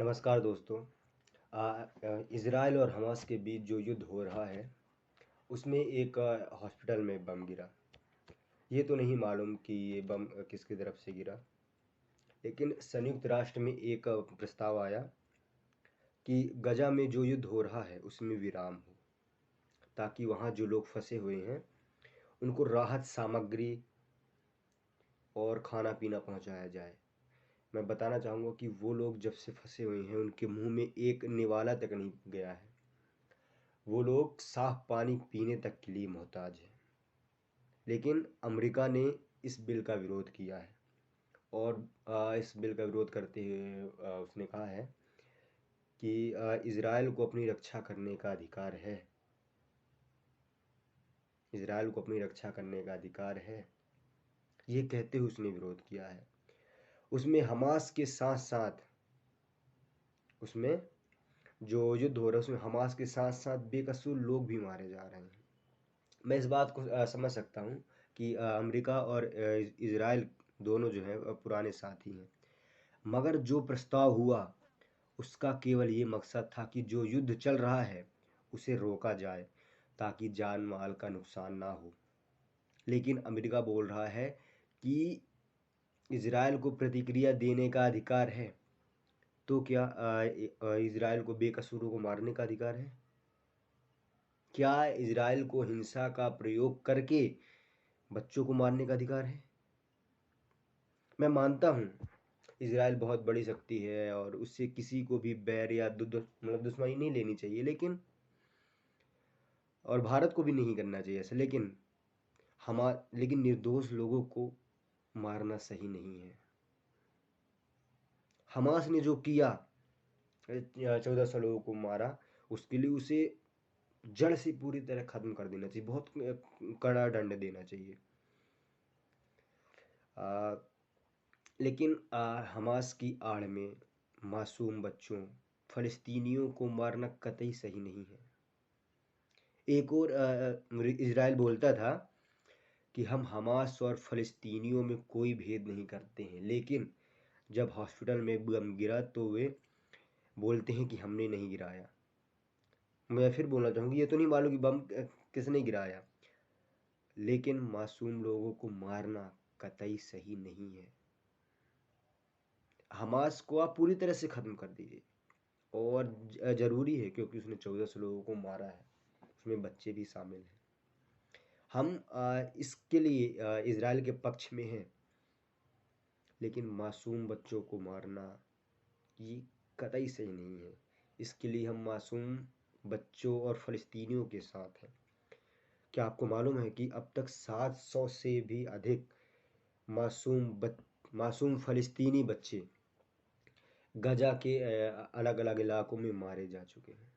नमस्कार दोस्तों। इज़राइल और हमास के बीच जो युद्ध हो रहा है उसमें एक हॉस्पिटल में बम गिरा। ये तो नहीं मालूम कि ये बम किसकी तरफ से गिरा, लेकिन संयुक्त राष्ट्र में एक प्रस्ताव आया कि गजा में जो युद्ध हो रहा है उसमें विराम हो, ताकि वहाँ जो लोग फंसे हुए हैं उनको राहत सामग्री और खाना पीना पहुँचाया जाए। मैं बताना चाहूँगा कि वो लोग जब से फंसे हुए हैं उनके मुंह में एक निवाला तक नहीं गया है। वो लोग साफ पानी पीने तक के लिए मोहताज हैं। लेकिन अमेरिका ने इस बिल का विरोध किया है और इस बिल का विरोध करते हुए उसने कहा है कि इज़राइल को अपनी रक्षा करने का अधिकार है। इज़राइल को अपनी रक्षा करने का अधिकार है, ये कहते हुए उसने विरोध किया है। उसमें हमास के साथ साथ उसमें जो युद्ध हो रहा है उसमें हमास के साथ साथ बेकसूर लोग भी मारे जा रहे हैं। मैं इस बात को समझ सकता हूँ कि अमेरिका और इज़राइल दोनों जो है पुराने साथी हैं, मगर जो प्रस्ताव हुआ उसका केवल ये मकसद था कि जो युद्ध चल रहा है उसे रोका जाए ताकि जान माल का नुकसान ना हो। लेकिन अमेरिका बोल रहा है कि इज़राइल को प्रतिक्रिया देने का अधिकार है, तो क्या इज़राइल को बेकसूरों को मारने का अधिकार है? क्या इज़राइल को हिंसा का प्रयोग करके बच्चों को मारने का अधिकार है? मैं मानता हूँ इज़राइल बहुत बड़ी शक्ति है और उससे किसी को भी बैर या दुश्मनी नहीं लेनी चाहिए, और भारत को भी नहीं करना चाहिए ऐसा। लेकिन निर्दोष लोगों को मारना सही नहीं है। हमास ने जो किया, 1400 लोगों को मारा, उसके लिए उसे जड़ से पूरी तरह खत्म कर देना चाहिए, बहुत कड़ा दंड देना चाहिए। लेकिन हमास की आड़ में मासूम बच्चों, फ़लस्तीनियों को मारना कतई सही नहीं है। एक और इज़राइल बोलता था कि हम हमास और फ़लस्तीनियों में कोई भेद नहीं करते हैं, लेकिन जब हॉस्पिटल में बम गिरा तो वे बोलते हैं कि हमने नहीं गिराया। मैं फिर बोलना चाहूँगी, ये तो नहीं मालूम कि बम किसने गिराया, लेकिन मासूम लोगों को मारना कतई सही नहीं है। हमास को आप पूरी तरह से ख़त्म कर दीजिए, और ज़रूरी है क्योंकि उसने 1400 लोगों को मारा है, उसमें बच्चे भी शामिल हैं। हम इसके लिए इज़राइल के पक्ष में हैं, लेकिन मासूम बच्चों को मारना ये कतई सही नहीं है। इसके लिए हम मासूम बच्चों और फ़लस्तीनियों के साथ हैं। क्या आपको मालूम है कि अब तक 700 से भी अधिक मासूम फ़लस्तीनी बच्चे गजा के अलग अलग इलाकों में मारे जा चुके हैं।